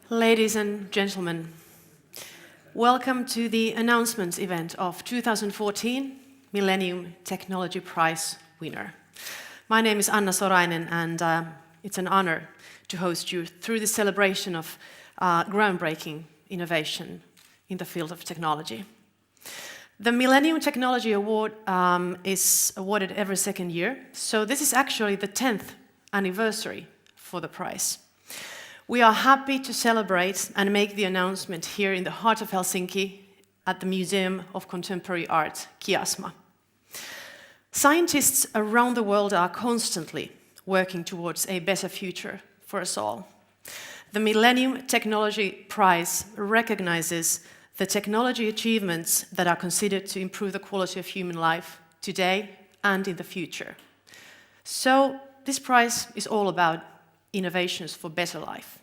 Ladies and gentlemen, welcome to the announcements event of 2014 Millennium Technology Prize winner. My name is Anna Sorainen, and it's an honor to host you through the celebration of groundbreaking innovation in the field of technology. The Millennium Technology Award is awarded every second year, so this is actually the 10th anniversary for the prize. We are happy to celebrate and make the announcement here in the heart of Helsinki at the Museum of Contemporary Art, Kiasma. Scientists around the world are constantly working towards a better future for us all. The Millennium Technology Prize recognizes the technology achievements that are considered to improve the quality of human life today and in the future. So this prize is all about innovations for better life.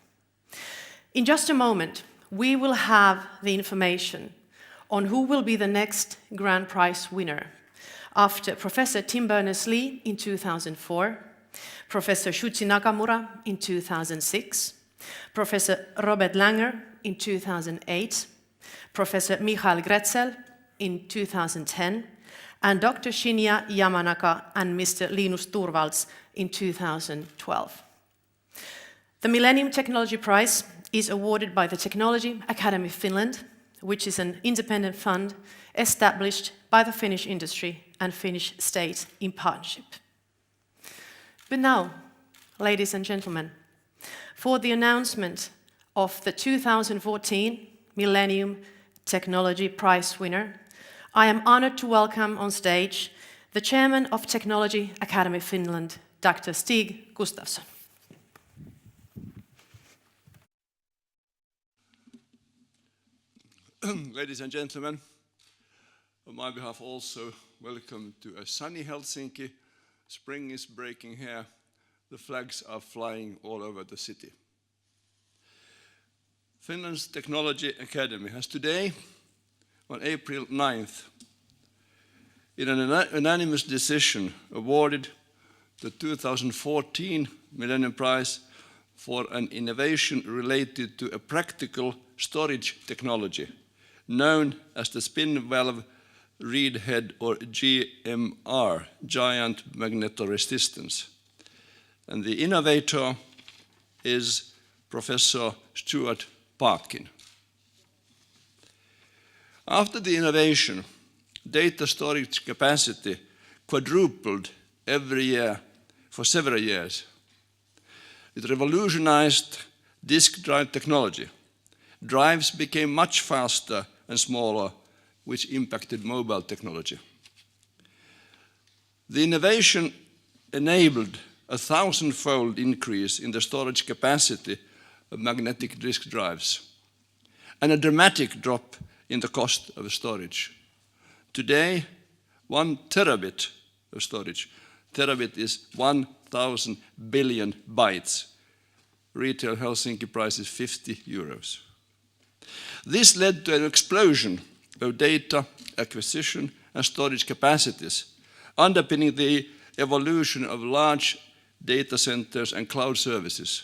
In just a moment, we will have the information on who will be the next grand prize winner after Professor Tim Berners-Lee in 2004, Professor Shuichi Nakamura in 2006, Professor Robert Langer in 2008, Professor Michael Grätzel in 2010, and Dr. Shinya Yamanaka and Mr. Linus Torvalds in 2012. The Millennium Technology Prize is awarded by the Technology Academy Finland, which is an independent fund established by the Finnish industry and Finnish state in partnership. But now, ladies and gentlemen, for the announcement of the 2014 Millennium Technology Prize winner, I am honored to welcome on stage the Chairman of Technology Academy Finland, Dr. Stig Gustafsson. Ladies and gentlemen, on my behalf also, welcome to a sunny Helsinki. Spring is breaking here. The flags are flying all over the city. Finland's Technology Academy has today, on April 9th, in an unanimous decision, awarded the 2014 Millennium Prize for an innovation related to a practical storage technology known as the spin valve reed head, or GMR, giant magnetoresistance. And the innovator is Professor Stuart Parkin. After the innovation, data storage capacity quadrupled every year for several years. It revolutionized disk drive technology. Drives became much faster and smaller, which impacted mobile technology. The innovation enabled a 1,000-fold increase in the storage capacity of magnetic disk drives and a dramatic drop in the cost of storage. Today, 1 terabit of storage, terabit is 1,000 billion bytes. Retail Helsinki price is 50 euros. This led to an explosion of data acquisition and storage capacities, underpinning the evolution of large data centers and cloud services,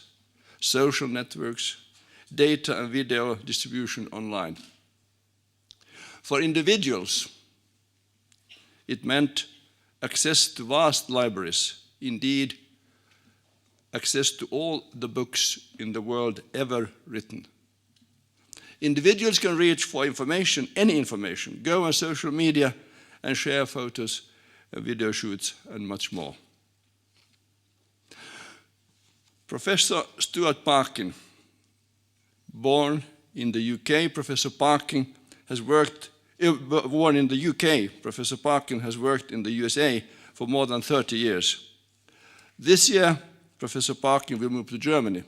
social networks, data and video distribution online. For individuals, it meant access to vast libraries, indeed, access to all the books in the world ever written. Individuals can reach for information, any information, go on social media and share photos, video shoots, and much more. Professor Stuart Parkin, born in the UK, Professor Parkin has worked in the UK. Professor Parkin has worked in the USA for more than 30 years. This year, Professor Parkin will move to Germany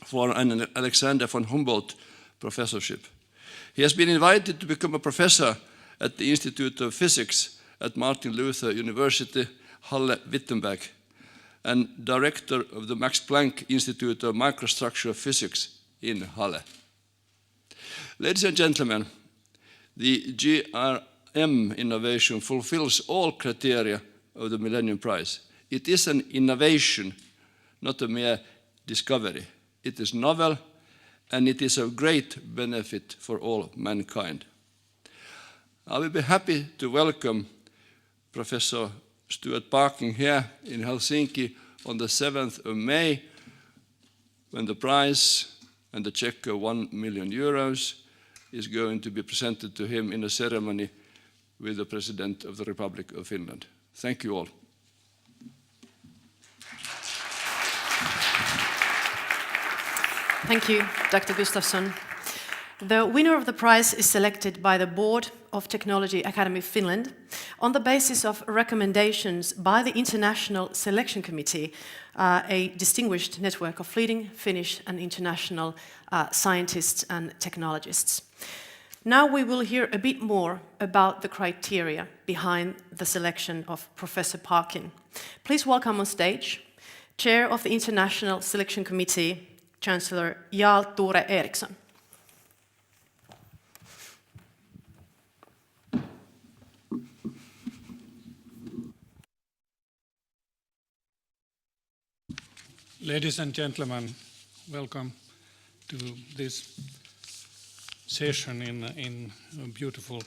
for an Alexander von Humboldt professorship. He has been invited to become a professor at the Institute of Physics at Martin Luther University, Halle-Wittenberg, and director of the Max Planck Institute of Microstructural Physics in Halle. Ladies and gentlemen, the GRM innovation fulfills all criteria of the Millennium Prize. It is an innovation, not a mere discovery. It is novel and it is of great benefit for all mankind. I will be happy to welcome Professor Stuart Parkin here in Helsinki on the 7th of May, when the prize and the check of €1 million is going to be presented to him in a ceremony with the President of the Republic of Finland. Thank you all. Thank you, Dr. Gustafsson. The winner of the prize is selected by the Board of Technology Academy Finland on the basis of recommendations by the International Selection Committee, a distinguished network of leading Finnish and international scientists and technologists. Now we will hear a bit more about the criteria behind the selection of Professor Parkin. Please welcome on stage Chair of the International Selection Committee, Chancellor Jarl Tore Eriksson. Ladies and gentlemen, welcome to this session in a beautiful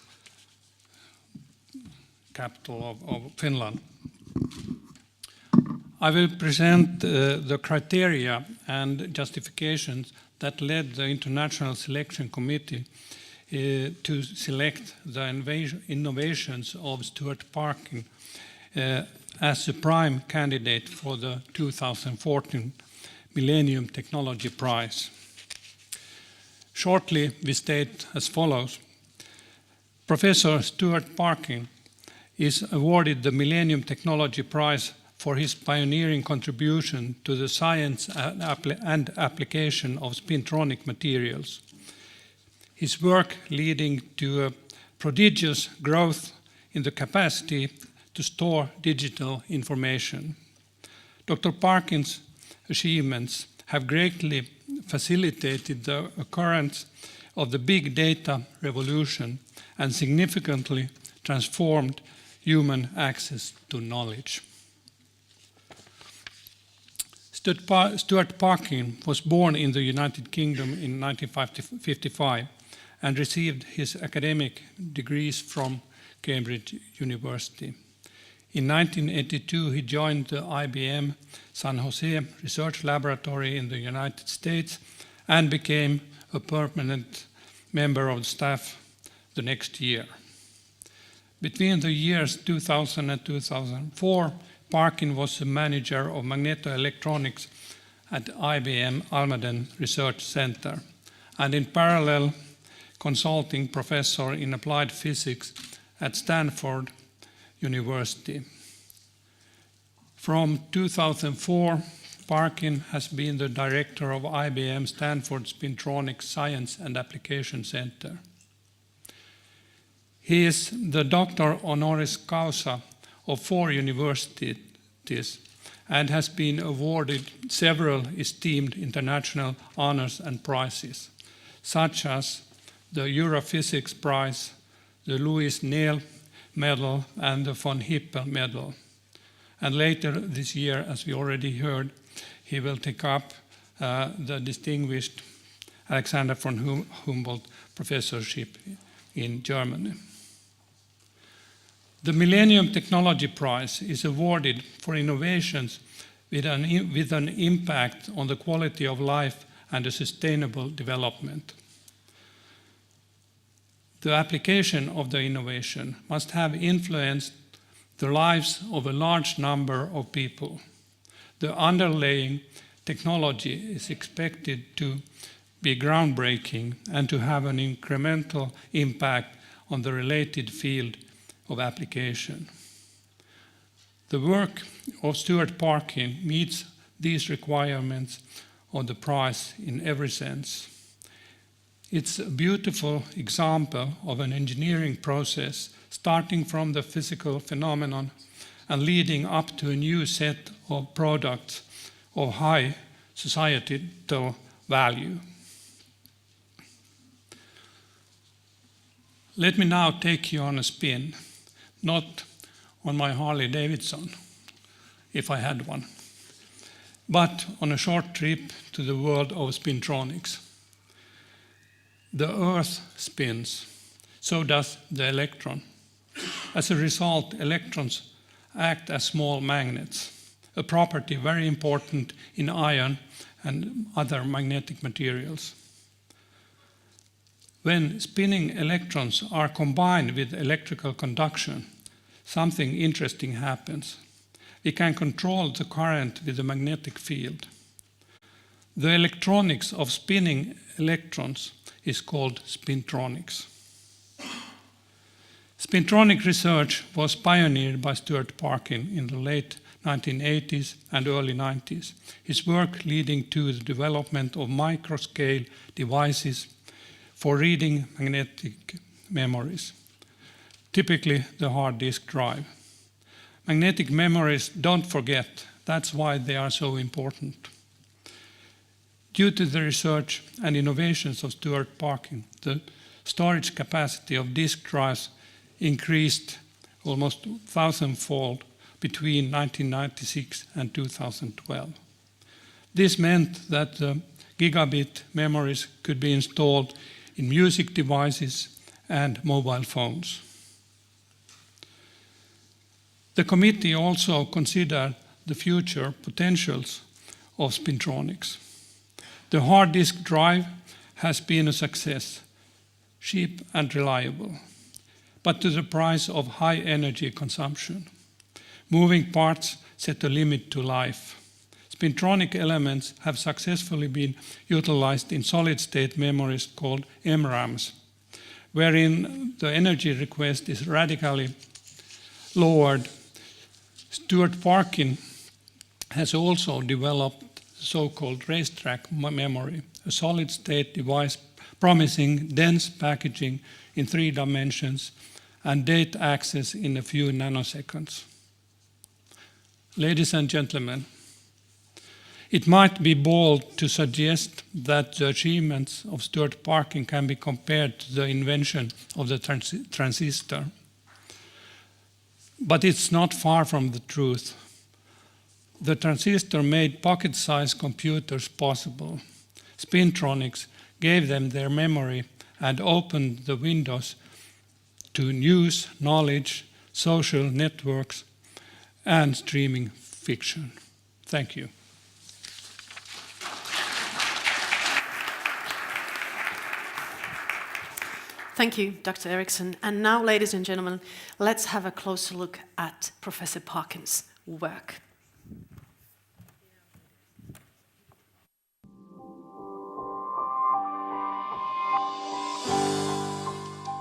capital of Finland. I will present the criteria and justifications that led the International Selection Committee to select the innovations of Stuart Parkin as the prime candidate for the 2014 Millennium Technology Prize. Shortly, we state as follows. Professor Stuart Parkin is awarded the Millennium Technology Prize for his pioneering contribution to the science and application of spintronic materials. His work leading to a prodigious growth in the capacity to store digital information. Dr. Parkin's achievements have greatly facilitated the occurrence of the big data revolution and significantly transformed human access to knowledge. Stuart Parkin was born in the United Kingdom in 1955 and received his academic degrees from Cambridge University. In 1982, he joined the IBM San Jose Research Laboratory in the United States and became a permanent member of the staff the next year. Between the years 2000 and 2004, Parkin was the manager of magnetoelectronics at IBM Almaden Research Center, and in parallel, consulting professor in applied physics at Stanford University. From 2004, Parkin has been the director of IBM Stanford Spintronics Science and Application Center. He is the Doctor Honoris Causa of 4 universities and has been awarded several esteemed international honors and prizes, such as the Europhysics Prize, the Louis Néel Medal, and the von Hippel Medal. And later this year, as we already heard, he will take up the distinguished Alexander von Humboldt Professorship in Germany. The Millennium Technology Prize is awarded for innovations with an impact on the quality of life and a sustainable development. The application of the innovation must have influenced the lives of a large number of people. The underlying technology is expected to be groundbreaking and to have an incremental impact on the related field of application. The work of Stuart Parkin meets these requirements of the prize in every sense. It's a beautiful example of an engineering process starting from the physical phenomenon and leading up to a new set of products of high societal value. Let me now take you on a spin, not on my Harley Davidson, if I had one, but on a short trip to the world of spintronics. The Earth spins, so does the electron. As a result, electrons act as small magnets, a property very important in iron and other magnetic materials. When spinning electrons are combined with electrical conduction, something interesting happens. We can control the current with the magnetic field. The electronics of spinning electrons is called spintronics. Spintronic research was pioneered by Stuart Parkin in the late 1980s and early 90s, his work leading to the development of microscale devices for reading magnetic memories, typically the hard disk drive. Magnetic memories don't forget, that's why they are so important. Due to the research and innovations of Stuart Parkin, the storage capacity of disk drives increased almost 1,000-fold between 1996 and 2012. This meant that the gigabit memories could be installed in music devices and mobile phones. The committee also considered the future potentials of spintronics. The hard disk drive has been a success, cheap and reliable, but to the price of high energy consumption. Moving parts set a limit to life. Spintronic elements have successfully been utilized in solid-state memories called MRAMs, wherein the energy request is radically lowered. Stuart Parkin has also developed so-called racetrack memory, a solid-state device promising dense packaging in 3 dimensions and data access in a few nanoseconds. Ladies and gentlemen, it might be bold to suggest that the achievements of Stuart Parkin can be compared to the invention of the transistor. But it's not far from the truth. The transistor made pocket-sized computers possible. Spintronics gave them their memory and opened the windows to news, knowledge, social networks, and streaming fiction. Thank you. Thank you, Dr. Eriksson. And now, ladies and gentlemen, let's have a closer look at Professor Parkin's work.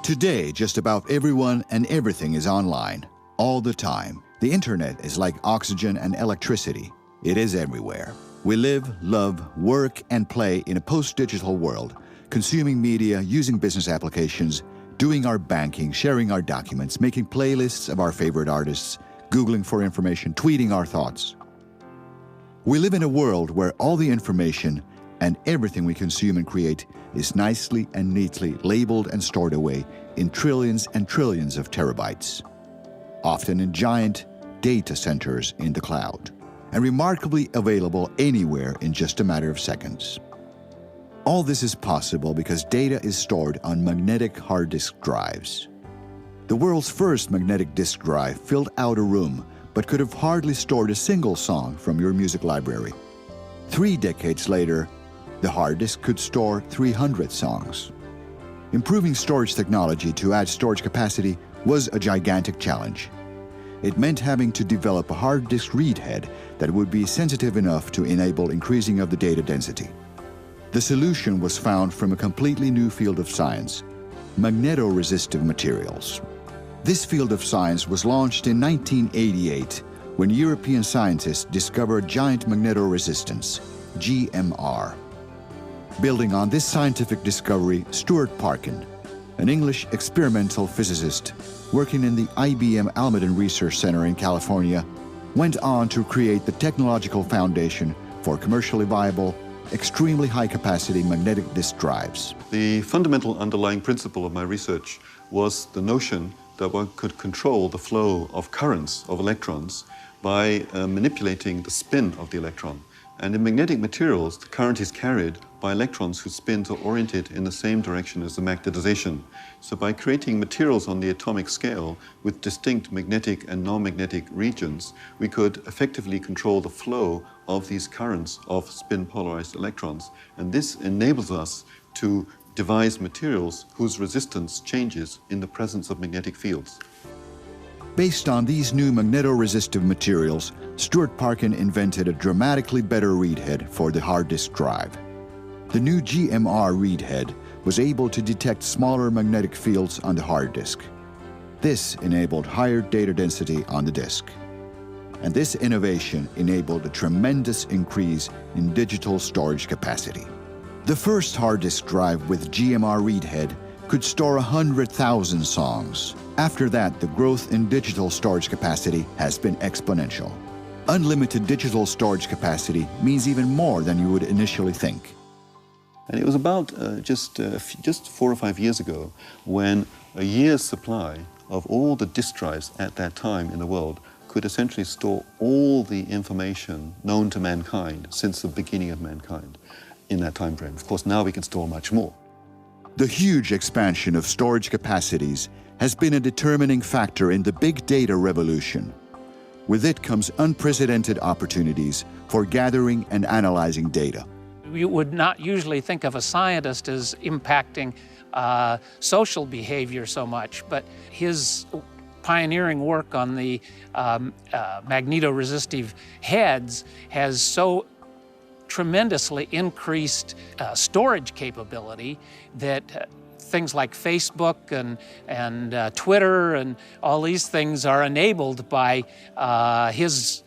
Today, just about everyone and everything is online, all the time. The internet is like oxygen and electricity. It is everywhere. We live, love, work, and play in a post-digital world, consuming media, using business applications, doing our banking, sharing our documents, making playlists of our favorite artists, Googling for information, tweeting our thoughts. We live in a world where all the information and everything we consume and create is nicely and neatly labeled and stored away in trillions and trillions of terabytes, often in giant data centers in the cloud, and remarkably available anywhere in just a matter of seconds. All this is possible because data is stored on magnetic hard disk drives. The world's first magnetic disk drive filled out a room, but could have hardly stored a single song from your music library. 3 decades later, the hard disk could store 300 songs. Improving storage technology to add storage capacity was a gigantic challenge. It meant having to develop a hard disk read head that would be sensitive enough to enable increasing of the data density. The solution was found from a completely new field of science, magnetoresistive materials. This field of science was launched in 1988 when European scientists discovered giant magnetoresistance, GMR. Building on this scientific discovery, Stuart Parkin, an English experimental physicist working in the IBM Almaden Research Center in California, went on to create the technological foundation for commercially viable, extremely high-capacity magnetic disk drives. The fundamental underlying principle of my research was the notion that one could control the flow of currents of electrons by manipulating the spin of the electron And in magnetic materials, the current is carried by electrons whose spins are oriented in the same direction as the magnetization. So by creating materials on the atomic scale with distinct magnetic and non-magnetic regions, we could effectively control the flow of these currents of spin-polarized electrons. And this enables us to devise materials whose resistance changes in the presence of magnetic fields. Based on these new magnetoresistive materials, Stuart Parkin invented a dramatically better read head for the hard disk drive. The new GMR read head was able to detect smaller magnetic fields on the hard disk. This enabled higher data density on the disk. And this innovation enabled a tremendous increase in digital storage capacity. The first hard disk drive with GMR read head could store 100,000 songs. After that, the growth in digital storage capacity has been exponential. Unlimited digital storage capacity means even more than you would initially think. And it was about just 4 or 5 years ago when a year's supply of all the disk drives at that time in the world could essentially store all the information known to mankind since the beginning of mankind in that time frame. Of course, now we can store much more. The huge expansion of storage capacities has been a determining factor in the big data revolution. With it comes unprecedented opportunities for gathering and analyzing data. You would not usually think of a scientist as impacting social behavior so much, but his pioneering work on the magnetoresistive heads has so tremendously increased storage capability that things like Facebook and Twitter and all these things are enabled by his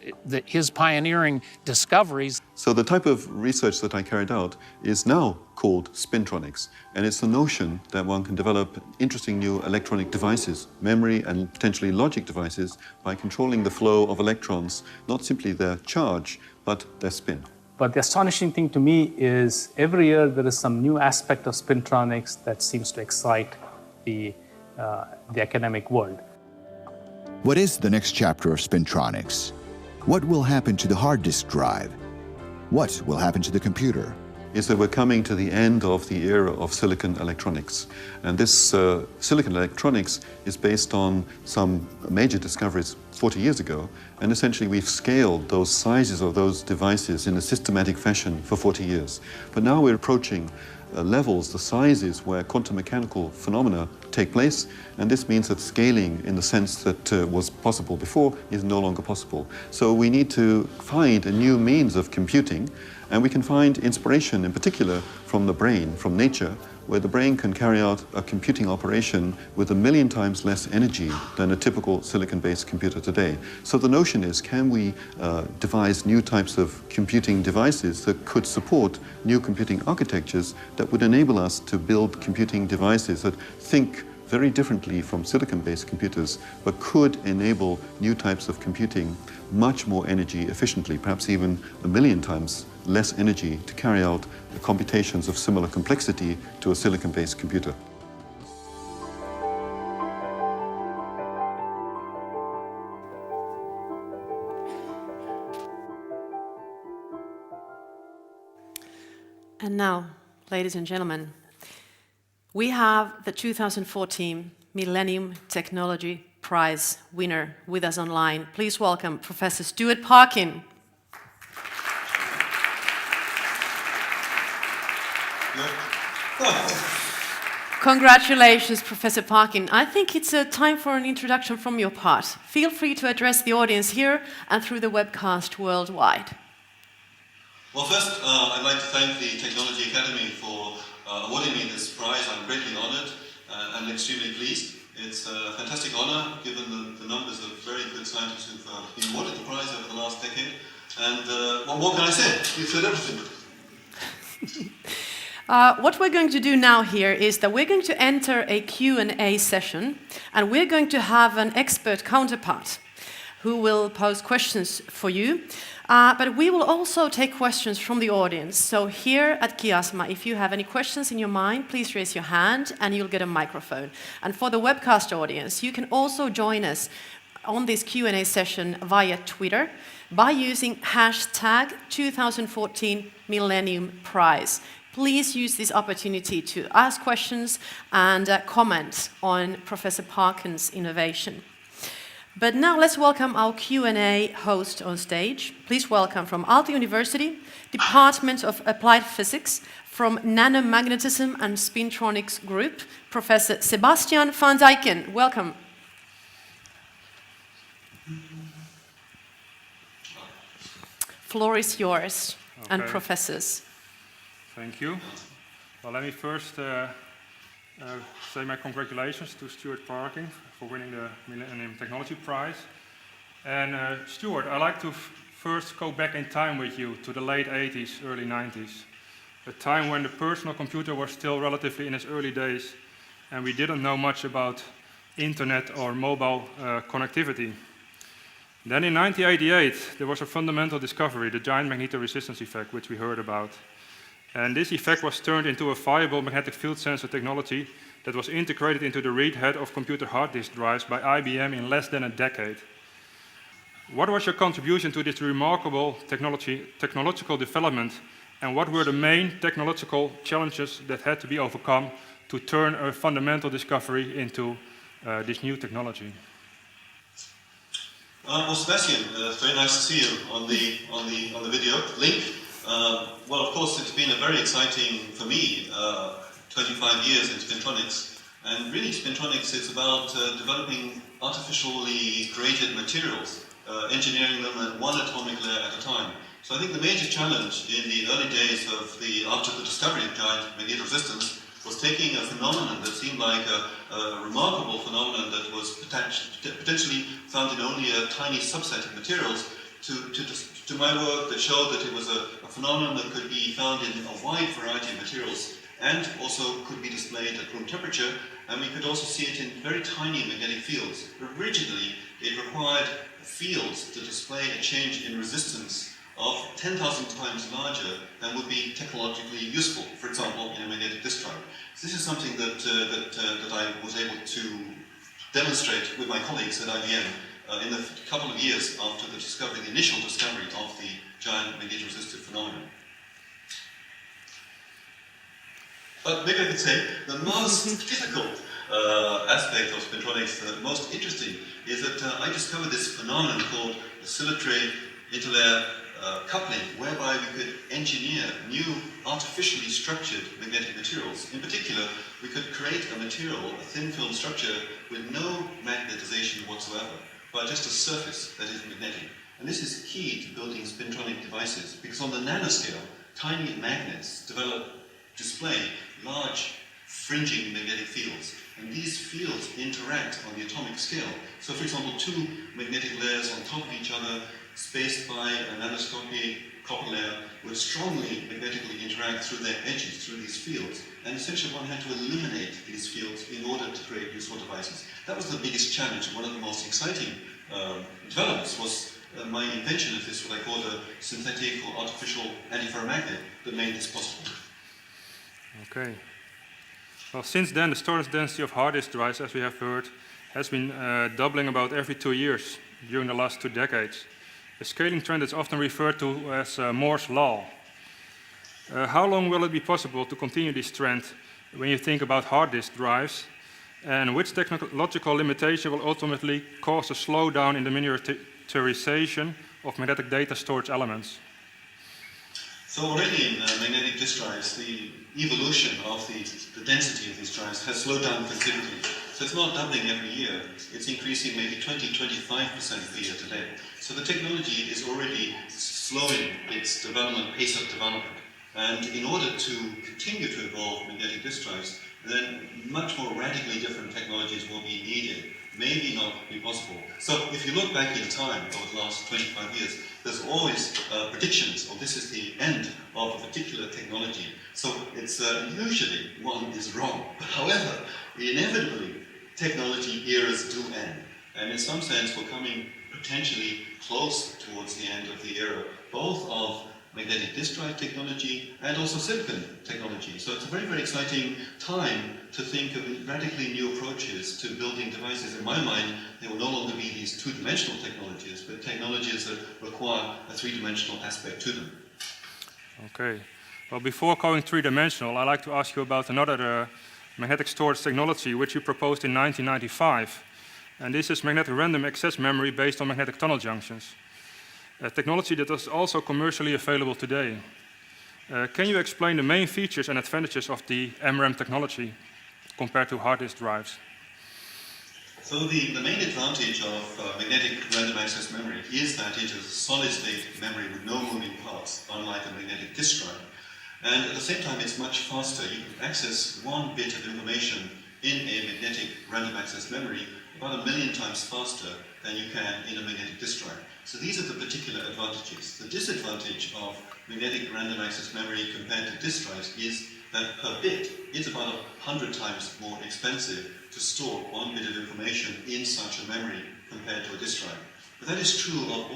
pioneering discoveries. So the type of research that I carried out is now called spintronics, and it's the notion that one can develop interesting new electronic devices, memory and potentially logic devices, by controlling the flow of electrons, not simply their charge, but their spin. But the astonishing thing to me is every year there is some new aspect of spintronics that seems to excite the academic world. What is the next chapter of spintronics? What will happen to the hard disk drive? What will happen to the computer? Is that we're coming to the end of the era of silicon electronics. And this silicon electronics is based on some major discoveries 40 years ago. And essentially we've scaled those sizes of those devices in a systematic fashion for 40 years. But now we're approaching levels, the sizes where quantum mechanical phenomena take place, and this means that scaling in the sense that was possible before is no longer possible. So we need to find a new means of computing, and we can find inspiration in particular from the brain, from nature, where the brain can carry out a computing operation with 1,000,000 times less energy than a typical silicon-based computer today. So the notion is, can we devise new types of computing devices that could support new computing architectures that would enable us to build computing devices that think very differently from silicon-based computers, but could enable new types of computing much more energy efficiently, perhaps even 1,000,000 times less energy to carry out the computations of similar complexity to a silicon-based computer. And now, ladies and gentlemen, we have the 2014 Millennium Technology Prize winner with us online. Please welcome Professor Stuart Parkin. Congratulations, Professor Parkin. I think it's time for an introduction from your part. Feel free to address the audience here and through the webcast worldwide. Well, first, I'd like to thank the Technology Academy for awarding me this prize. I'm greatly honored and extremely pleased. It's a fantastic honor, given the numbers of very good scientists who've been awarded the prize over the last decade. And what more can I say? You've said everything. What we're going to do now here is that we're going to enter a Q&A session, and we're going to have an expert counterpart who will pose questions for you. But we will also take questions from the audience. So here at Kiasma, if you have any questions in your mind, please raise your hand and you'll get a microphone. And for the webcast audience, you can also join us on this Q&A session via Twitter by using hashtag 2014 Millennium Prize. Please use this opportunity to ask questions and comment on Professor Parkin's innovation. But now let's welcome our Q&A host on stage. Please welcome from Aalto University, Department of Applied Physics, from Nanomagnetism and Spintronics Group, Professor Sebastian van Dijken. Welcome. Floor is yours, and professors. Thank you. Well, let me first say my congratulations to Stuart Parkin for winning the Millennium Technology Prize. And Stuart, I'd like to first go back in time with you to the late 80s, early 90s, a time when the personal computer was still relatively in its early days, and we didn't know much about internet or mobile connectivity. Then in 1988, there was a fundamental discovery, the giant magnetoresistance effect, which we heard about. And this effect was turned into a viable magnetic field sensor technology that was integrated into the read head of computer hard disk drives by IBM in less than a decade. What was your contribution to this remarkable technological development, and what were the main technological challenges that had to be overcome to turn a fundamental discovery into this new technology? Well, Sebastian, it's very nice to see you on the video link. Well, of course, it's been a very exciting, for me, 25 years in spintronics. And really, spintronics is about developing artificially created materials, engineering them at one atomic layer at a time. So I think the major challenge in the early days after the discovery of giant magnetoresistance was taking a phenomenon that seemed like a remarkable phenomenon that was potentially found in only a tiny subset of materials to my work that showed that it was a phenomenon that could be found in a wide variety of materials and also could be displayed at room temperature, and we could also see it in very tiny magnetic fields. Originally, it required fields to display a change in resistance of 10,000 times larger than would be technologically useful, for example, in a magnetic disk drive. So this is something that I was able to demonstrate with my colleagues at IBM in the couple of years after the initial discovery of the giant magnetoresistive phenomenon. But maybe I could say the most difficult aspect of spintronics, the most interesting, is that I discovered this phenomenon called oscillatory interlayer coupling, whereby we could engineer new artificially structured magnetic materials. In particular, we could create a material, a thin film structure, with no magnetization whatsoever, but just a surface that is magnetic. And this is key to building spintronic devices, because on the nanoscale, tiny magnets display large fringing magnetic fields. And these fields interact on the atomic scale. So for example, two magnetic layers on top of each other, spaced by a nanoscopic copper layer, would strongly magnetically interact through their edges, through these fields. And essentially one had to eliminate these fields in order to create useful devices. That was the biggest challenge. One of the most exciting developments was my invention of this, what I call a synthetic or artificial antiferromagnet, that made this possible. Okay. Well, since then, the storage density of hard disk drives, as we have heard, has been doubling about every 2 years during the last 2 decades. A scaling trend is often referred to as Moore's Law. How long will it be possible to continue this trend when you think about hard disk drives? And which technological limitation will ultimately cause a slowdown in the miniaturization of magnetic data storage elements? So already in magnetic disk drives, the evolution of the density of these drives has slowed down considerably. So it's not doubling every year, it's increasing maybe 20-25% per year today. So the technology is already slowing its pace of development. And in order to continue to evolve magnetic disk drives, then much more radically different technologies will be needed. Maybe not be possible. So if you look back in time over the last 25 years, there's always predictions of this is the end of a particular technology. So it's usually one is wrong. However, inevitably, technology eras do end. And in some sense, we're coming potentially close towards the end of the era, both of magnetic disk drive technology, and also silicon technology. So it's a very, very exciting time to think of radically new approaches to building devices. In my mind, they will no longer be these two-dimensional technologies, but technologies that require a three-dimensional aspect to them. Okay. Well, before going three-dimensional, I'd like to ask you about another magnetic storage technology which you proposed in 1995. And this is magnetic random access memory based on magnetic tunnel junctions. A technology that is also commercially available today. Can you explain the main features and advantages of the MRAM technology compared to hard disk drives? So the main advantage of magnetic random access memory is that it is a solid-state memory with no moving parts, unlike a magnetic disk drive. And at the same time, it's much faster. You can access one bit of information in a magnetic random access memory about 1 million times faster than you can in a magnetic disk drive. So these are the particular advantages. The disadvantage of magnetic random access memory compared to disk drives is that per bit, it's about 100 times more expensive to store one bit of information in such a memory compared to a disk drive. But that is true of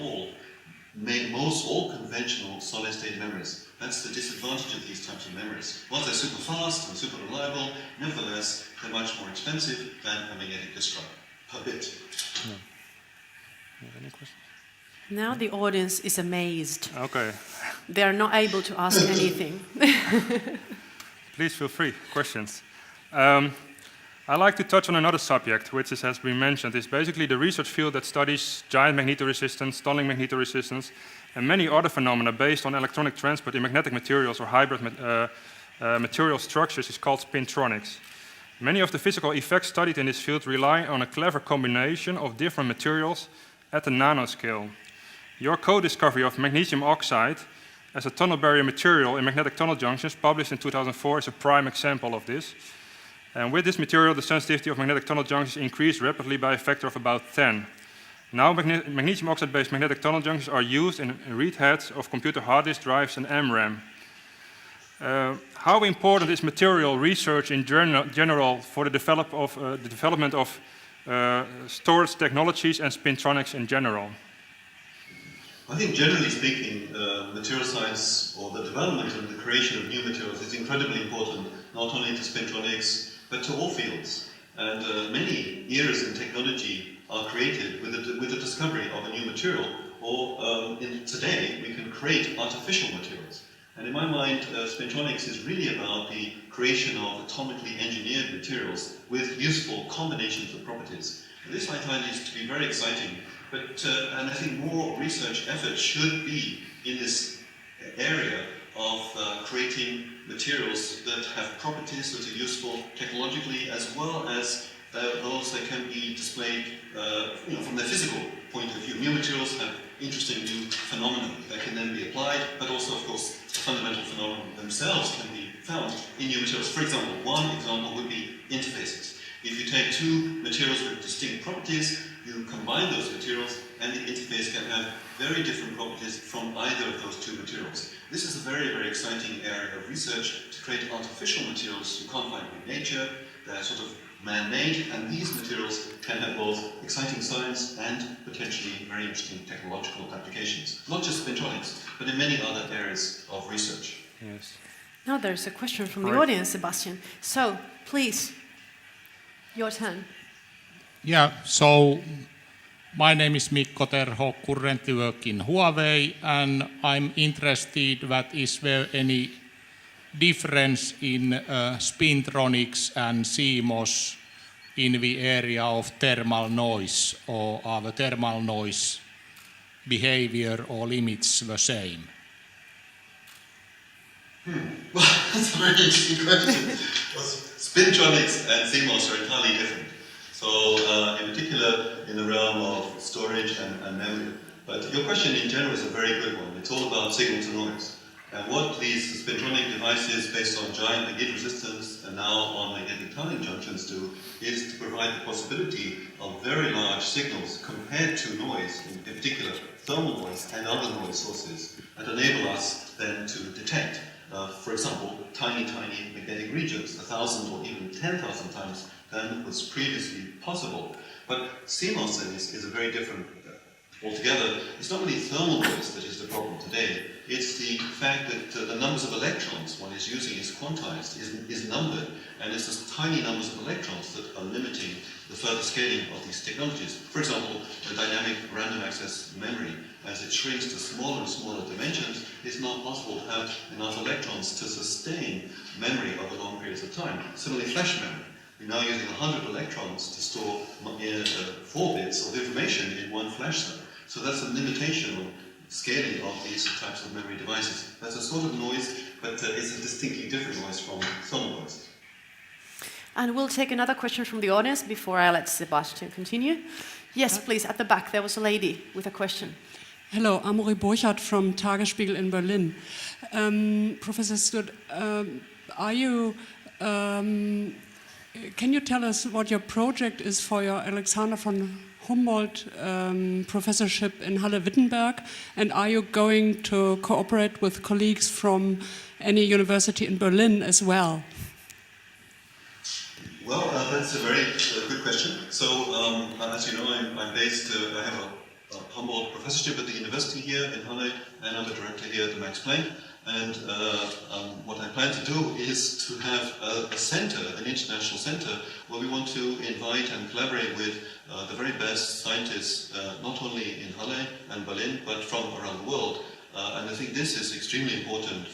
most all conventional solid-state memories. That's the disadvantage of these types of memories. Whilst they're super fast and super reliable, nevertheless, they're much more expensive than a magnetic disk drive per bit. Yeah. You have any questions? Now the audience is amazed. Okay. They are not able to ask anything. Please feel free. Questions. I'd like to touch on another subject, which has been mentioned. It's basically the research field that studies giant magnetoresistance, tunneling magnetoresistance, and many other phenomena based on electronic transport in magnetic materials or hybrid material structures is called spintronics. Many of the physical effects studied in this field rely on a clever combination of different materials at the nanoscale. Your co-discovery of magnesium oxide as a tunnel barrier material in magnetic tunnel junctions, published in 2004, is a prime example of this. And with this material, the sensitivity of magnetic tunnel junctions increased rapidly by a factor of about 10. Now, magnesium oxide-based magnetic tunnel junctions are used in read heads of computer hard disk drives and MRAM. How important is material research in general for the development of storage technologies and spintronics in general? I think generally speaking, material science or the development and the creation of new materials is incredibly important, not only to spintronics, but to all fields. And many eras in technology are created with the discovery of a new material, or today we can create artificial materials. And in my mind, spintronics is really about the creation of atomically engineered materials with useful combinations of properties. And this I find is to be very exciting, and I think more research effort should be in this area of creating materials that have properties that are useful technologically, as well as those that can be displayed from their physical point of view. New materials have interesting new phenomena that can then be applied, but also, of course, the fundamental phenomena themselves can be found in new materials. For example, one example would be interfaces. If you take two materials with distinct properties, you combine those materials, and the interface can have very different properties from either of those two materials. This is a very, very exciting area of research to create artificial materials you can't find in nature. They're sort of man-made, and these materials can have both exciting science and potentially very interesting technological applications. Not just spintronics, but in many other areas of research. Yes. Now there's a question from the audience, Sebastian. So, please, your turn. Yeah, so my name is Mikko Terho, currently work in Huawei, and I'm interested that is there any difference in spintronics and CMOS in the area of thermal noise, or are the thermal noise behavior or limits the same? Well, that's a very interesting question. Spintronics and CMOS are entirely different. So, in particular, in the realm of storage and memory. But your question in general is a very good one. It's all about signal to noise. And what these spintronic devices based on giant magnetic resistance and now on magnetic tunneling junctions do is to provide the possibility of very large signals compared to noise, in particular thermal noise and other noise sources, that enable us then to detect, for example, tiny magnetic regions, 1,000 or even 10,000 times than was previously possible. But CMOS is a very different altogether, it's not really thermal noise that is the problem today. It's the fact that the numbers of electrons one is using is quantized, is numbered, and it's the tiny numbers of electrons that are limiting the further scaling of these technologies. For example, the dynamic random access memory, as it shrinks to smaller and smaller dimensions, it's not possible to have enough electrons to sustain memory over long periods of time. Similarly, flash memory. We're now using 100 electrons to store 4 bits of information in one flash cell. So that's a limitation of scaling of these types of memory devices. That's a sort of noise, but it's a distinctly different noise from thermal noise. And we'll take another question from the audience before I let Sebastian continue. Yes, please, at the back, there was a lady with a question. Hello, Amori Borchardt from Tagesspiegel in Berlin. Professor Stewart, can you tell us what your project is for your Alexander von Humboldt professorship in Halle-Wittenberg? And are you going to cooperate with colleagues from any university in Berlin as well? Well, that's a very good question. So, as you know, I'm based, I have a Humboldt professorship at the university here in Halle, and I'm a director here at the Max Planck. And what I plan to do is to have a center, an international center, where we want to invite and collaborate with the very best scientists, not only in Halle and Berlin, but from around the world. And I think this is extremely important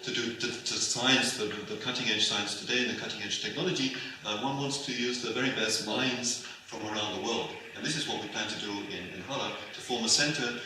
to science, the cutting-edge science today and the cutting-edge technology. One wants to use the very best minds from around the world. And this is what we plan to do in Halle, to form a center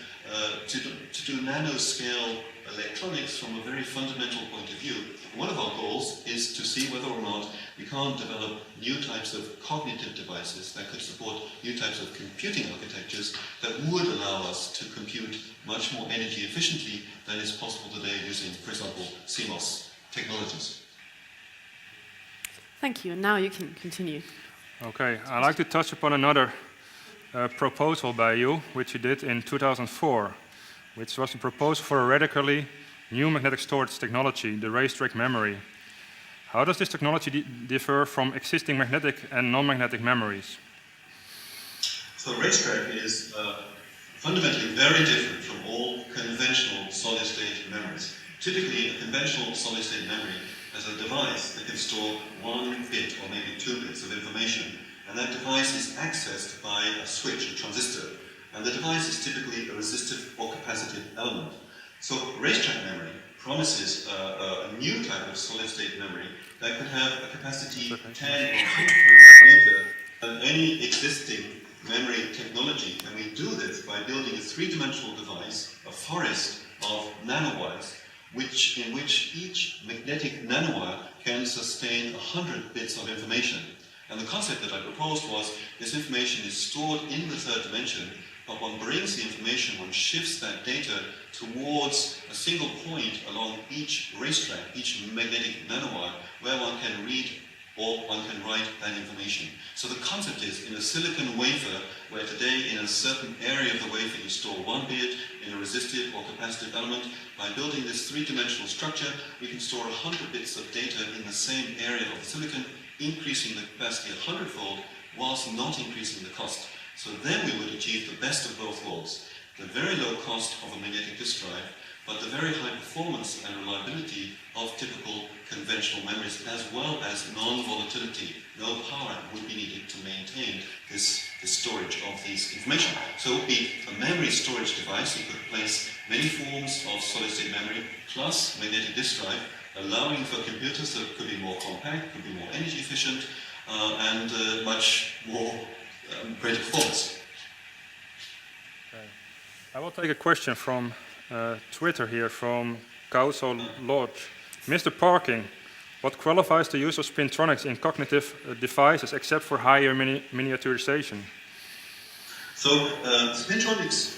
to do nanoscale electronics from a very fundamental point of view. One of our goals is to see whether or not we can't develop new types of cognitive devices that could support new types of computing architectures that would allow us to compute much more energy efficiently than is possible today using, for example, CMOS technologies. Thank you, and now you can continue. Okay, I'd like to touch upon another proposal by you, which you did in 2004, which was a proposal for a radically new magnetic storage technology, the racetrack memory. How does this technology differ from existing magnetic and non-magnetic memories? So racetrack is fundamentally very different from all conventional solid-state memories. Typically, a conventional solid-state memory has a device that can store 1 bit or maybe 2 bits of information, and that device is accessed by a switch, a transistor. And the device is typically a resistive or capacitive element. So racetrack memory promises a new type of solid-state memory that could have a capacity 10 or 100 times greater than any existing memory technology. And we do this by building a three-dimensional device, a forest of nanowires, in which each magnetic nanowire can sustain 100 bits of information. And the concept that I proposed was this information is stored in the third dimension, but one brings the information, one shifts that data towards a single point along each racetrack, each magnetic nanowire, where one can read or one can write that information. So the concept is, in a silicon wafer, where today in a certain area of the wafer you store 1 bit in a resistive or capacitive element, by building this three-dimensional structure, we can store 100 bits of data in the same area of the silicon, increasing the capacity 100-fold, whilst not increasing the cost. So then we would achieve the best of both worlds. The very low cost of a magnetic disk drive, but the very high performance and reliability of typical conventional memories, as well as non-volatility. No power would be needed to maintain this storage of this information. So it would be a memory storage device. You could place many forms of solid-state memory plus magnetic disk drive, allowing for computers that could be more compact, could be more energy efficient, and much more greater performance. Okay. I will take a question from Twitter here from Kauso Lodge. Mr. Parking, what qualifies the use of spintronics in cognitive devices except for higher miniaturization? So spintronics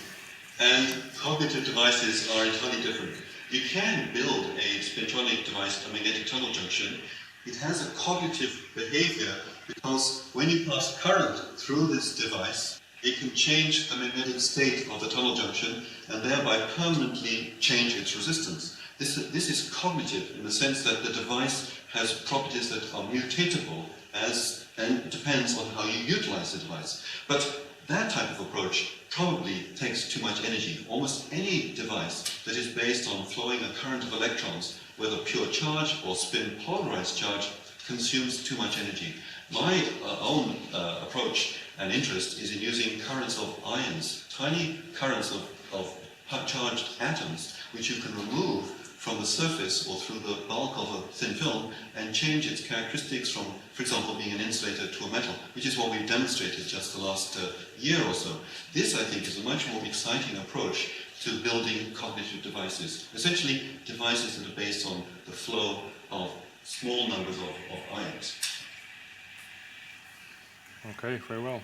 and cognitive devices are entirely different. You can build a spintronic device, a magnetic tunnel junction. It has a cognitive behavior because when you pass current through this device, it can change the magnetic state of the tunnel junction and thereby permanently change its resistance. This is cognitive in the sense that the device has properties that are mutatable and depends on how you utilize the device. But that type of approach probably takes too much energy. Almost any device that is based on flowing a current of electrons, whether pure charge or spin polarized charge, consumes too much energy. My own approach and interest is in using currents of ions, tiny currents of charged atoms, which you can remove from the surface or through the bulk of a thin film and change its characteristics from, for example, being an insulator to a metal, which is what we've demonstrated just the last year or so. This, I think, is a much more exciting approach to building cognitive devices, essentially devices that are based on the flow of small numbers of ions. Okay, very well.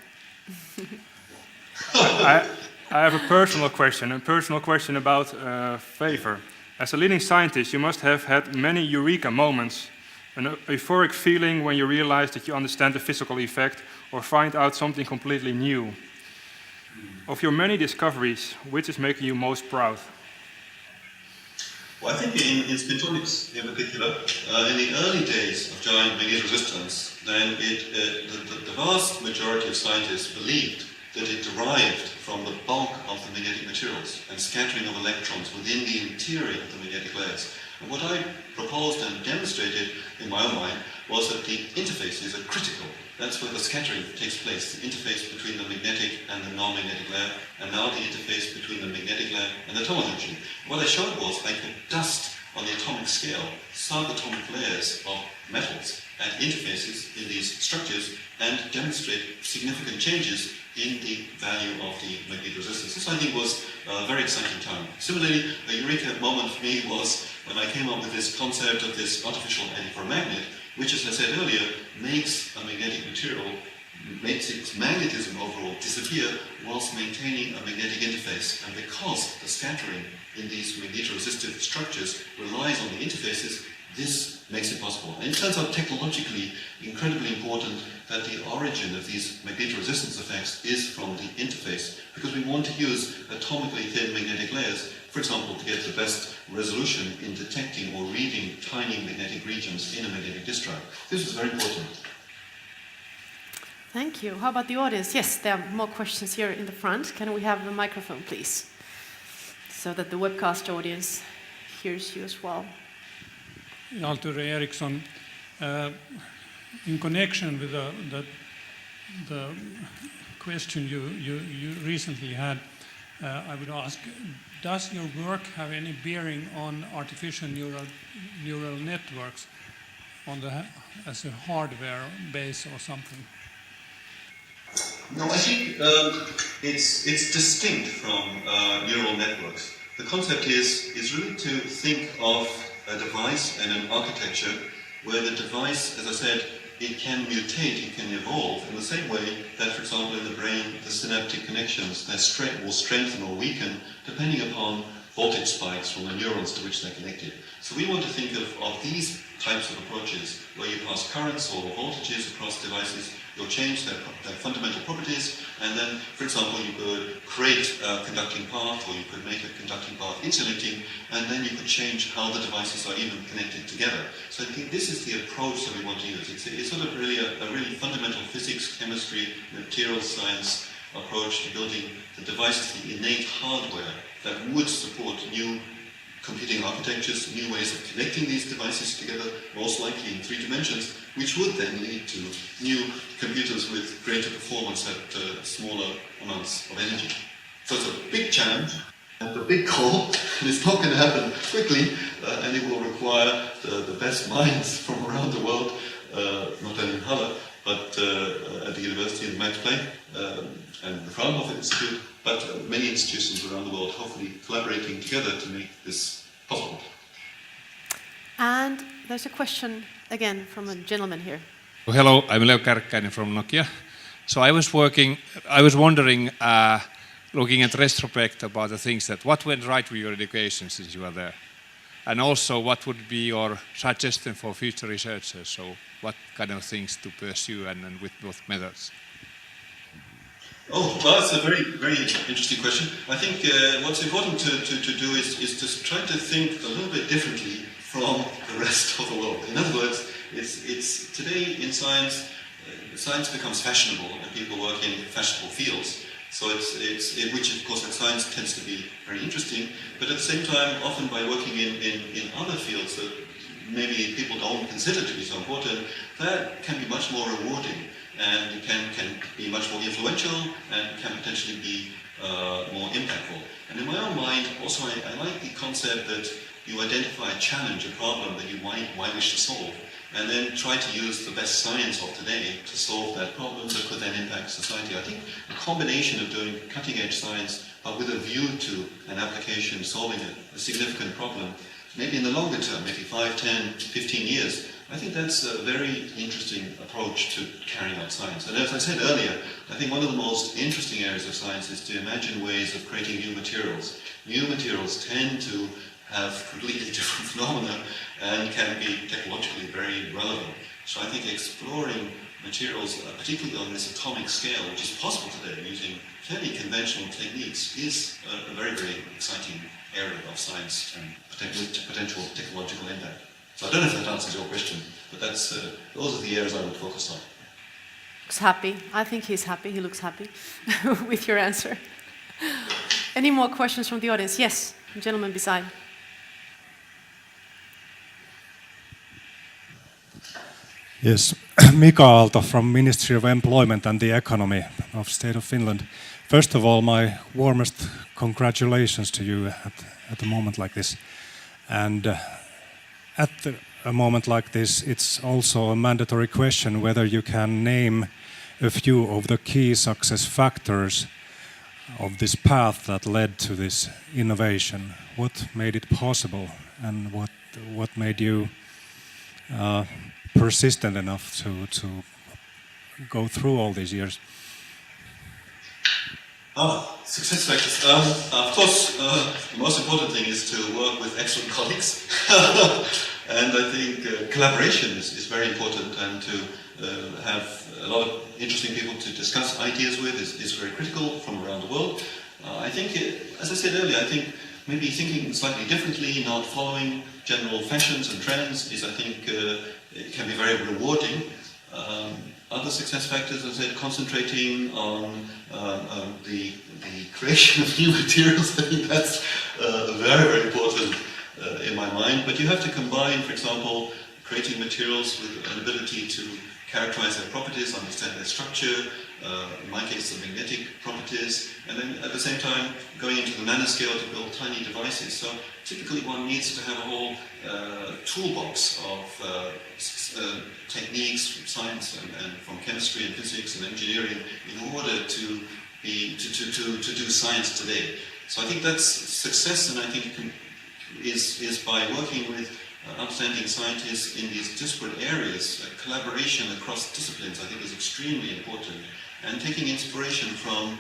I have a personal question about favor. As a leading scientist, you must have had many eureka moments, an euphoric feeling when you realize that you understand the physical effect or find out something completely new. Of your many discoveries, which is making you most proud? Well, I think in spintronics in particular, in the early days of giant magnetoresistance, then the vast majority of scientists believed that it derived from the bulk of the magnetic materials and scattering of electrons within the interior of the magnetic layers. And what I proposed and demonstrated in my own mind was that the interfaces are critical. That's where the scattering takes place, the interface between the magnetic and the non-magnetic layer, and now the interface between the magnetic layer and the tomosynchron. What I showed was I could dust on the atomic scale subatomic layers of metals at interfaces in these structures and demonstrate significant changes in the value of the magnetoresistance. This, I think, was a very exciting time. Similarly, a eureka moment for me was when I came up with this concept of this artificial antiferromagnet, which, as I said earlier, makes a magnetic material, makes its magnetism overall disappear whilst maintaining a magnetic interface. And because the scattering in these magnetoresistive structures relies on the interfaces, this makes it possible. And it turns out technologically incredibly important that the origin of these magnetoresistance effects is from the interface, because we want to use atomically thin magnetic layers, for example, to get the best resolution in detecting or reading tiny magnetic regions in a magnetic disk drive. This is very important. Thank you. How about the audience? Yes, there are more questions here in the front. Can we have the microphone, please? So that the webcast audience hears you as well. Alture Eriksson, in connection with the question you recently had, I would ask, does your work have any bearing on artificial neural networks as a hardware base or something? No, I think it's distinct from neural networks. The concept is really to think of a device and an architecture where the device, as I said, it can mutate, it can evolve in the same way that, for example, in the brain, the synaptic connections will strengthen or weaken depending upon voltage spikes from the neurons to which they're connected. So we want to think of these types of approaches where you pass currents or voltages across devices, you'll change their fundamental properties, and then, for example, you could create a conducting path, or you could make a conducting path insulating, and then you could change how the devices are even connected together. So I think this is the approach that we want to use. It's sort of really a really fundamental physics, chemistry, materials science approach to building the devices, the innate hardware that would support new computing architectures, new ways of connecting these devices together, most likely in 3 dimensions, which would then lead to new computers with greater performance at smaller amounts of energy. So it's a big challenge and a big goal, and it's not going to happen quickly, and it will require the best minds from around the world, not only in Halle, but at the university in Max Planck and the Fraunhofer Institute, but many institutions around the world hopefully collaborating together to make this possible. And there's a question again from a gentleman here. Hello, I'm Leo Kärkkäinen from Nokia. So I was wondering, looking at retrospect about the things that what went right with your education since you were there, and also what would be your suggestion for future researchers? So what kind of things to pursue and with what methods? Oh, well, that's a very, very interesting question. I think what's important to do is to try to think a little bit differently from the rest of the world. In other words, it's today in science, science becomes fashionable and people work in fashionable fields. So which of course in science tends to be very interesting, but at the same time, often by working in other fields that maybe people don't consider to be so important, that can be much more rewarding and can be much more influential and can potentially be more impactful. And in my own mind, also I like the concept that you identify a challenge, a problem that you might wish to solve, and then try to use the best science of today to solve that problem that could then impact society. I think a combination of doing cutting-edge science but with a view to an application solving a significant problem, maybe in the longer term, maybe 5, 10, 15 years, I think that's a very interesting approach to carrying out science. And as I said earlier, I think one of the most interesting areas of science is to imagine ways of creating new materials. New materials tend to have completely different phenomena and can be technologically very relevant. So I think exploring materials, particularly on this atomic scale, which is possible today using fairly conventional techniques, is a very, very exciting area of science and potential technological impact. So I don't know if that answers your question, but those are the areas I would focus on. Looks happy. I think he's happy. He looks happy with your answer. Any more questions from the audience? Yes, the gentleman beside. Yes, Mika Aalto from Ministry of Employment and the Economy of State of Finland. First of all, my warmest congratulations to you at a moment like this. And at a moment like this, it's also a mandatory question whether you can name a few of the key success factors of this path that led to this innovation. What made it possible, and what made you persistent enough to go through all these years? Success factors. Of course, the most important thing is to work with excellent colleagues. And I think collaboration is very important, and to have a lot of interesting people to discuss ideas with is very critical from around the world. I think, as I said earlier, I think maybe thinking slightly differently, not following general fashions and trends is, I think, it can be very rewarding. Other success factors, as I said, concentrating on the creation of new materials, I think that's very, very important in my mind. But you have to combine, for example, creating materials with an ability to characterize their properties, understand their structure, in my case the magnetic properties, and then at the same time going into the nanoscale to build tiny devices. So typically one needs to have a whole toolbox of techniques from science and from chemistry and physics and engineering in order to do science today. So I think that's success, and I think is by working with outstanding scientists in these disparate areas. Collaboration across disciplines, I think, is extremely important. And taking inspiration from,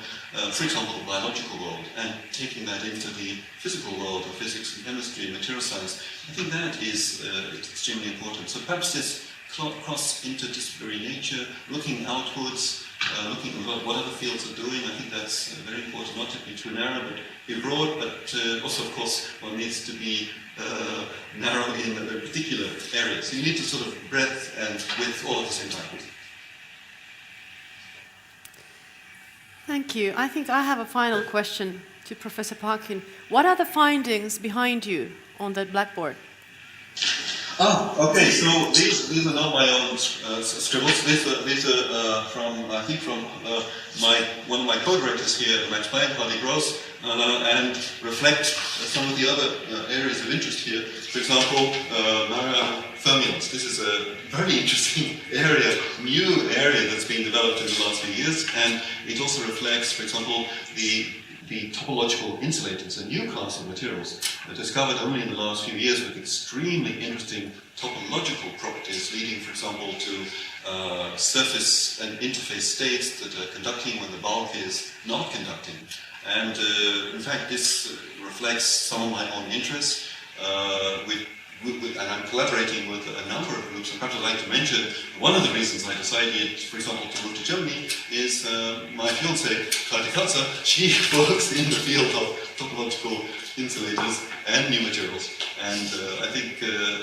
for example, the biological world, and taking that into the physical world of physics and chemistry and material science, I think that is extremely important. So perhaps this cross interdisciplinary nature, looking outwards, looking at what other fields are doing, I think that's very important, not to be too narrow, but be broad, but also, of course, one needs to be narrow in a particular area. So you need to sort of breadth and width all at the same time. Thank you. I think I have a final question to Professor Parkin. What are the findings behind you on that blackboard? Okay. So these are not my own scribbles. These are from, I think, from one of my co-directors here, Max Planck, Harley Gross, and reflect some of the other areas of interest here. For example, fermions. This is a very interesting area, new area that's been developed in the last few years, and it also reflects, for example, the topological insulators, a new class of materials discovered only in the last few years with extremely interesting topological properties, leading, for example, to surface and interface states that are conducting when the bulk is not conducting. And in fact, this reflects some of my own interests with and I'm collaborating with a number of groups. And perhaps I'd like to mention one of the reasons I decided, for example, to move to Germany is my fiancée, Claudia Katzer. She works in the field of topological insulators and new materials. And I think,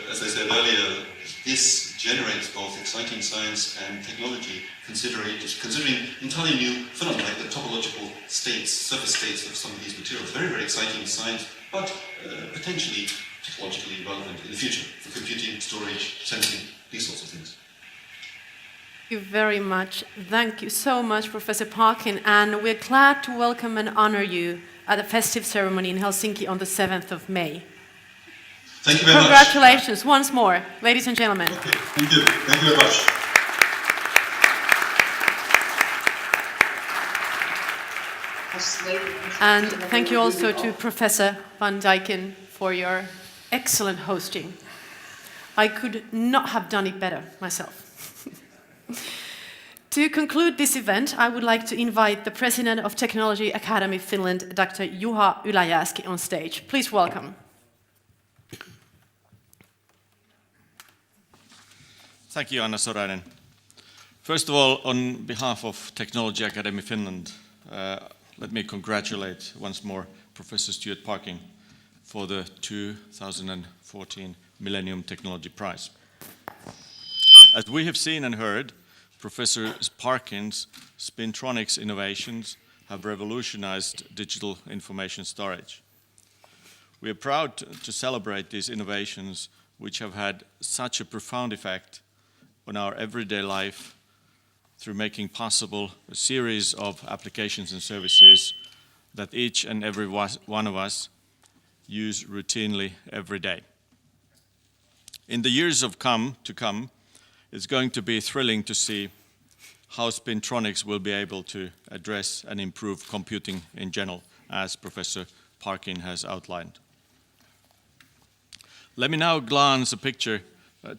as I said earlier, this generates both exciting science and technology, considering entirely new phenomena like the topological states, surface states of some of these materials. Very, very exciting science, but potentially technologically relevant in the future for computing, storage, sensing, these sorts of things. Thank you very much. Thank you so much, Professor Parkin, and we're glad to welcome and honor you at the festive ceremony in Helsinki on the 7th of May. Thank you very much. Congratulations once more, ladies and gentlemen. Okay, thank you. Thank you very much. And thank you also to Professor Van Dijken for your excellent hosting. I could not have done it better myself. To conclude this event, I would like to invite the President of Technology Academy Finland, Dr. Juha Yläjääski, on stage. Please welcome. Thank you, Anna Sorainen. First of all, on behalf of Technology Academy Finland, let me congratulate once more Professor Stuart Parkin for the 2014 Millennium Technology Prize. As we have seen and heard, Professor Parkin's spintronics innovations have revolutionized digital information storage. We are proud to celebrate these innovations, which have had such a profound effect on our everyday life through making possible a series of applications and services that each and every one of us use routinely every day. In the years to come, it's going to be thrilling to see how spintronics will be able to address and improve computing in general, as Professor Parkin has outlined. Let me now glance a picture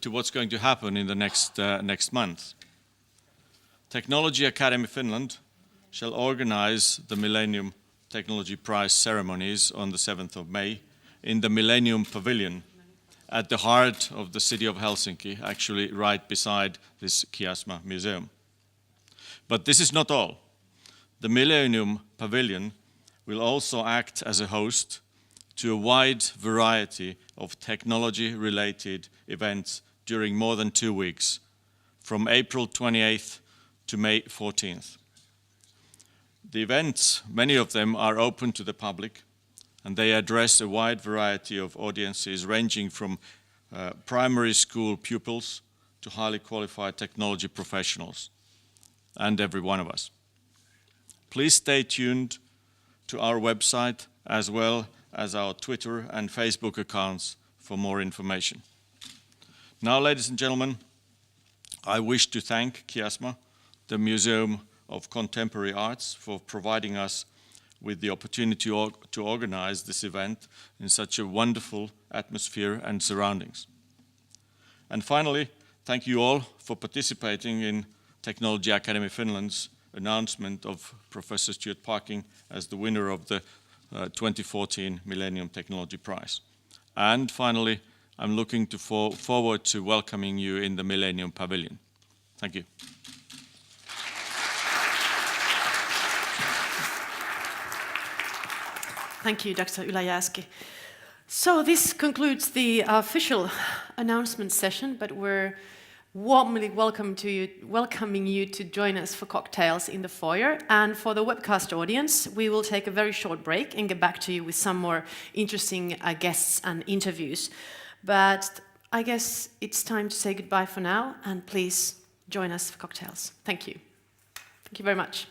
to what's going to happen in the next month. Technology Academy Finland shall organize the Millennium Technology Prize ceremonies on the 7th of May in the Millennium Pavilion at the heart of the city of Helsinki, actually right beside this Kiasma Museum. But this is not all. The Millennium Pavilion will also act as a host to a wide variety of technology-related events during more than 2 weeks, from April 28th to May 14th. The events, many of them are open to the public, and they address a wide variety of audiences ranging from primary school pupils to highly qualified technology professionals, and every one of us. Please stay tuned to our website as well as our Twitter and Facebook accounts for more information. Now, ladies and gentlemen, I wish to thank Kiasma, the Museum of Contemporary Arts, for providing us with the opportunity to organize this event in such a wonderful atmosphere and surroundings. And finally, thank you all for participating in Technology Academy Finland's announcement of Professor Stuart Parkin as the winner of the 2014 Millennium Technology Prize. And finally, I'm looking forward to welcoming you in the Millennium Pavilion. Thank you. Thank you, Dr. Yläjääski. So this concludes the official announcement session, but we're warmly welcoming you to join us for cocktails in the foyer. And for the webcast audience, we will take a very short break and get back to you with some more interesting guests and interviews. But I guess it's time to say goodbye for now, and please join us for cocktails. Thank you. Thank you very much.